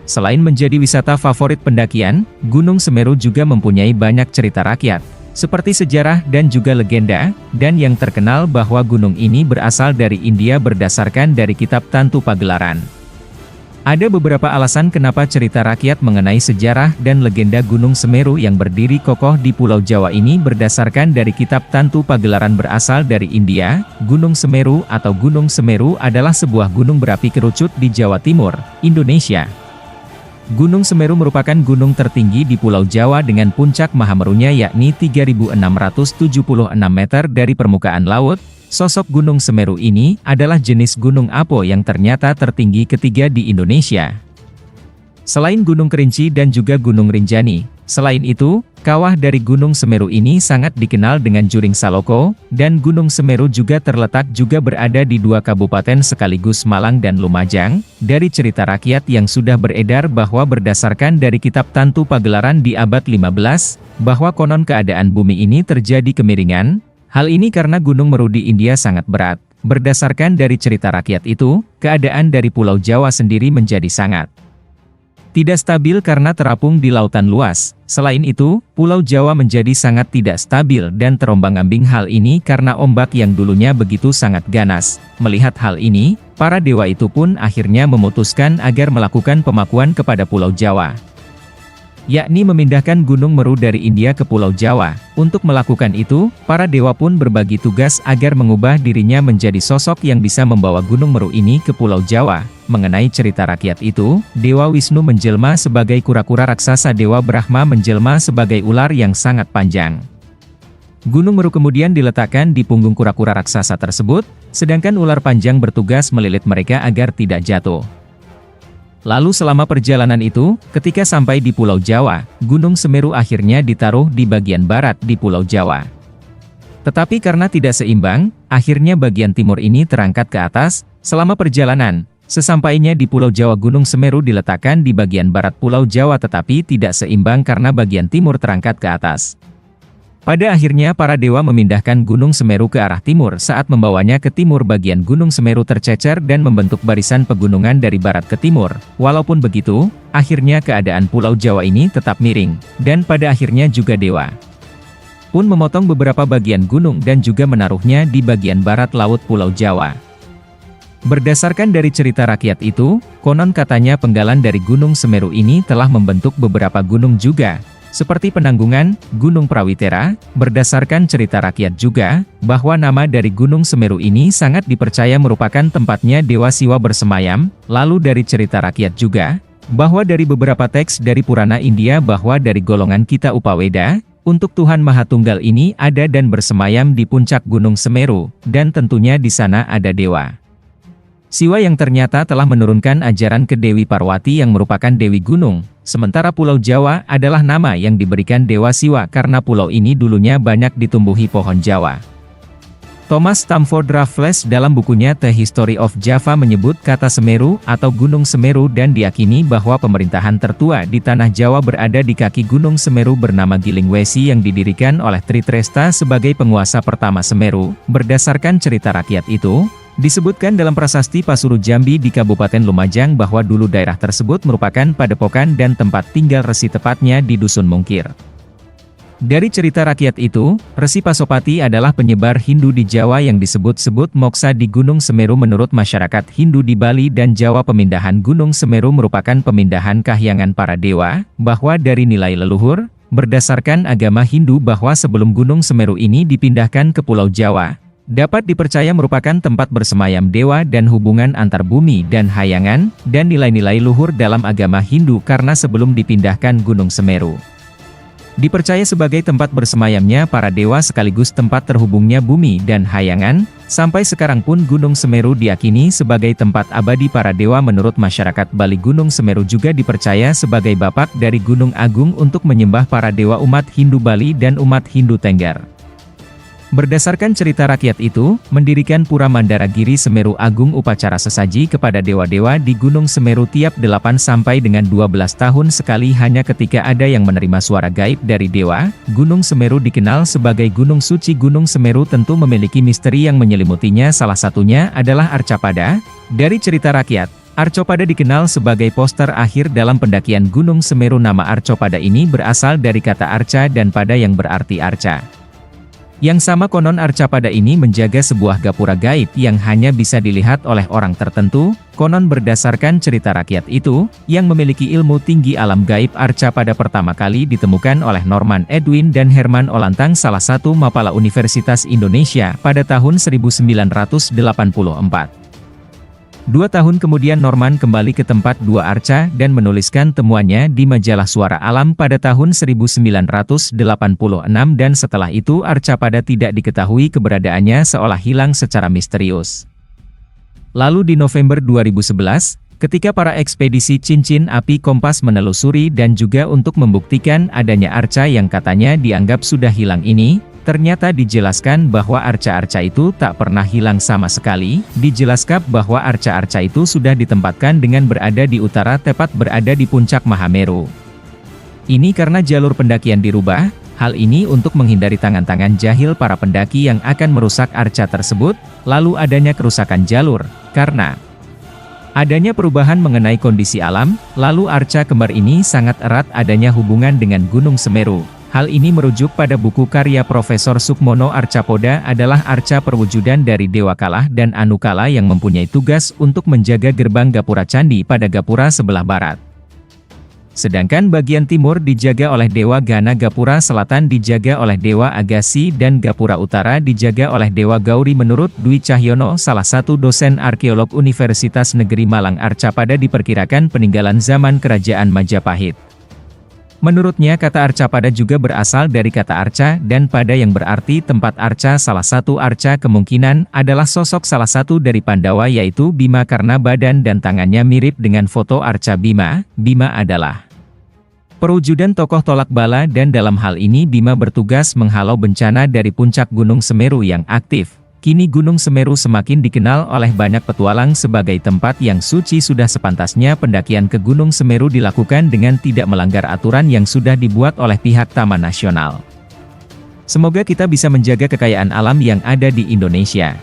Selain menjadi wisata favorit pendakian, Gunung Semeru juga mempunyai banyak cerita rakyat, seperti sejarah dan juga legenda, dan yang terkenal bahwa gunung ini berasal dari India berdasarkan dari kitab Tantu Pagelaran. Ada beberapa alasan kenapa cerita rakyat mengenai sejarah dan legenda Gunung Semeru yang berdiri kokoh di Pulau Jawa ini berdasarkan dari kitab Tantu Pagelaran berasal dari India. Gunung Semeru atau Gunung Semeru adalah sebuah gunung berapi kerucut di Jawa Timur, Indonesia. Gunung Semeru merupakan gunung tertinggi di Pulau Jawa dengan puncak Mahamerunya yakni 3.676 meter dari permukaan laut. Sosok Gunung Semeru ini adalah jenis gunung Apo yang ternyata tertinggi ketiga di Indonesia. Selain Gunung Kerinci dan juga Gunung Rinjani, selain itu, kawah dari Gunung Semeru ini sangat dikenal dengan Juring Saloko, dan Gunung Semeru juga terletak juga berada di dua kabupaten sekaligus Malang dan Lumajang. Dari cerita rakyat yang sudah beredar bahwa berdasarkan dari kitab Tantu Pagelaran di abad 15, bahwa konon keadaan bumi ini terjadi kemiringan. Hal ini karena Gunung Meru di India sangat berat. Berdasarkan dari cerita rakyat itu, keadaan dari Pulau Jawa sendiri menjadi sangat tidak stabil karena terapung di lautan luas. Selain itu, Pulau Jawa menjadi sangat tidak stabil dan terombang-ambing hal ini karena ombak yang dulunya begitu sangat ganas. Melihat hal ini, para dewa itu pun akhirnya memutuskan agar melakukan pemakuan kepada Pulau Jawa, yakni memindahkan Gunung Meru dari India ke Pulau Jawa. Untuk melakukan itu, para dewa pun berbagi tugas agar mengubah dirinya menjadi sosok yang bisa membawa Gunung Meru ini ke Pulau Jawa. Mengenai cerita rakyat itu, Dewa Wisnu menjelma sebagai kura-kura raksasa, Dewa Brahma menjelma sebagai ular yang sangat panjang. Gunung Meru kemudian diletakkan di punggung kura-kura raksasa tersebut, sedangkan ular panjang bertugas melilit mereka agar tidak jatuh. Lalu selama perjalanan itu, ketika sampai di Pulau Jawa, Gunung Semeru akhirnya ditaruh di bagian barat di Pulau Jawa. Tetapi karena tidak seimbang, akhirnya bagian timur ini terangkat ke atas. Selama perjalanan, sesampainya di Pulau Jawa Gunung Semeru diletakkan di bagian barat Pulau Jawa tetapi tidak seimbang karena bagian timur terangkat ke atas. Pada akhirnya para dewa memindahkan Gunung Semeru ke arah timur. Saat membawanya ke timur, bagian Gunung Semeru tercecer dan membentuk barisan pegunungan dari barat ke timur. Walaupun begitu, akhirnya keadaan Pulau Jawa ini tetap miring, dan pada akhirnya juga dewa pun memotong beberapa bagian gunung dan juga menaruhnya di bagian barat laut Pulau Jawa. Berdasarkan dari cerita rakyat itu, konon katanya penggalan dari Gunung Semeru ini telah membentuk beberapa gunung juga, seperti Penanggungan, Gunung Prawitera. Berdasarkan cerita rakyat juga, bahwa nama dari Gunung Semeru ini sangat dipercaya merupakan tempatnya Dewa Siwa bersemayam. Lalu dari cerita rakyat juga, bahwa dari beberapa teks dari Purana India bahwa dari golongan kita Upaweda, untuk Tuhan Mahatunggal ini ada dan bersemayam di puncak Gunung Semeru, dan tentunya di sana ada Dewa Siwa yang ternyata telah menurunkan ajaran ke Dewi Parwati yang merupakan Dewi Gunung. Sementara Pulau Jawa adalah nama yang diberikan Dewa Siwa karena pulau ini dulunya banyak ditumbuhi pohon Jawa. Thomas Stamford Raffles dalam bukunya The History of Java menyebut kata Semeru atau Gunung Semeru dan diyakini bahwa pemerintahan tertua di tanah Jawa berada di kaki Gunung Semeru bernama Gilingwesi yang didirikan oleh Tritresta sebagai penguasa pertama Semeru. Berdasarkan cerita rakyat itu, disebutkan dalam prasasti Pasuru Jambi di Kabupaten Lumajang bahwa dulu daerah tersebut merupakan padepokan dan tempat tinggal resi, tepatnya di Dusun Mungkir. Dari cerita rakyat itu, Resi Pasopati adalah penyebar Hindu di Jawa yang disebut-sebut moksa di Gunung Semeru. Menurut masyarakat Hindu di Bali dan Jawa, pemindahan Gunung Semeru merupakan pemindahan kahyangan para dewa, bahwa dari nilai leluhur, berdasarkan agama Hindu bahwa sebelum Gunung Semeru ini dipindahkan ke Pulau Jawa, dapat dipercaya merupakan tempat bersemayam dewa dan hubungan antar bumi dan hayangan, dan nilai-nilai luhur dalam agama Hindu karena sebelum dipindahkan Gunung Semeru dipercaya sebagai tempat bersemayamnya para dewa sekaligus tempat terhubungnya bumi dan hayangan. Sampai sekarang pun Gunung Semeru diyakini sebagai tempat abadi para dewa. Menurut masyarakat Bali, Gunung Semeru juga dipercaya sebagai bapak dari Gunung Agung untuk menyembah para dewa umat Hindu Bali dan umat Hindu Tengger. Berdasarkan cerita rakyat itu, mendirikan Pura Mandaragiri Semeru Agung upacara sesaji kepada dewa-dewa di Gunung Semeru tiap 8 sampai dengan 12 tahun sekali hanya ketika ada yang menerima suara gaib dari dewa. Gunung Semeru dikenal sebagai Gunung Suci. Gunung Semeru tentu memiliki misteri yang menyelimutinya, salah satunya adalah Arcapada. Dari cerita rakyat, Arcopada dikenal sebagai poster akhir dalam pendakian Gunung Semeru. Nama Arcopada ini berasal dari kata arca dan pada yang berarti arca. Yang sama konon Arcapada ini menjaga sebuah gapura gaib yang hanya bisa dilihat oleh orang tertentu. Konon berdasarkan cerita rakyat itu, yang memiliki ilmu tinggi alam gaib, Arcapada pertama kali ditemukan oleh Norman Edwin dan Herman Olantang, salah satu mapala Universitas Indonesia, pada tahun 1984. 2 tahun kemudian Norman kembali ke tempat dua arca dan menuliskan temuannya di majalah Suara Alam pada tahun 1986 dan setelah itu Arcapada tidak diketahui keberadaannya, seolah hilang secara misterius. Lalu di November 2011, ketika para ekspedisi Cincin Api Kompas menelusuri dan juga untuk membuktikan adanya arca yang katanya dianggap sudah hilang ini, ternyata dijelaskan bahwa arca-arca itu tak pernah hilang sama sekali. Dijelaskan bahwa arca-arca itu sudah ditempatkan dengan berada di utara, tepat berada di puncak Mahameru. Ini karena jalur pendakian dirubah, hal ini untuk menghindari tangan-tangan jahil para pendaki yang akan merusak arca tersebut. Lalu adanya kerusakan jalur, karena adanya perubahan mengenai kondisi alam, lalu arca kembar ini sangat erat adanya hubungan dengan Gunung Semeru. Hal ini merujuk pada buku karya Profesor Sukmono. Arcapada adalah arca perwujudan dari Dewa Kala dan Anukala yang mempunyai tugas untuk menjaga gerbang Gapura Candi pada Gapura sebelah barat. Sedangkan bagian timur dijaga oleh Dewa Gana, Gapura selatan dijaga oleh Dewa Agassi dan Gapura utara dijaga oleh Dewa Gauri. Menurut Dwi Cahyono, salah satu dosen arkeolog Universitas Negeri Malang, Arcapada diperkirakan peninggalan zaman Kerajaan Majapahit. Menurutnya kata Arcapada juga berasal dari kata arca dan pada yang berarti tempat arca. Salah satu arca kemungkinan adalah sosok salah satu dari Pandawa, yaitu Bima, karena badan dan tangannya mirip dengan foto arca Bima. Bima adalah perwujudan tokoh tolak bala dan dalam hal ini Bima bertugas menghalau bencana dari puncak Gunung Semeru yang aktif. Kini Gunung Semeru semakin dikenal oleh banyak petualang sebagai tempat yang suci. Sudah sepantasnya pendakian ke Gunung Semeru dilakukan dengan tidak melanggar aturan yang sudah dibuat oleh pihak Taman Nasional. Semoga kita bisa menjaga kekayaan alam yang ada di Indonesia.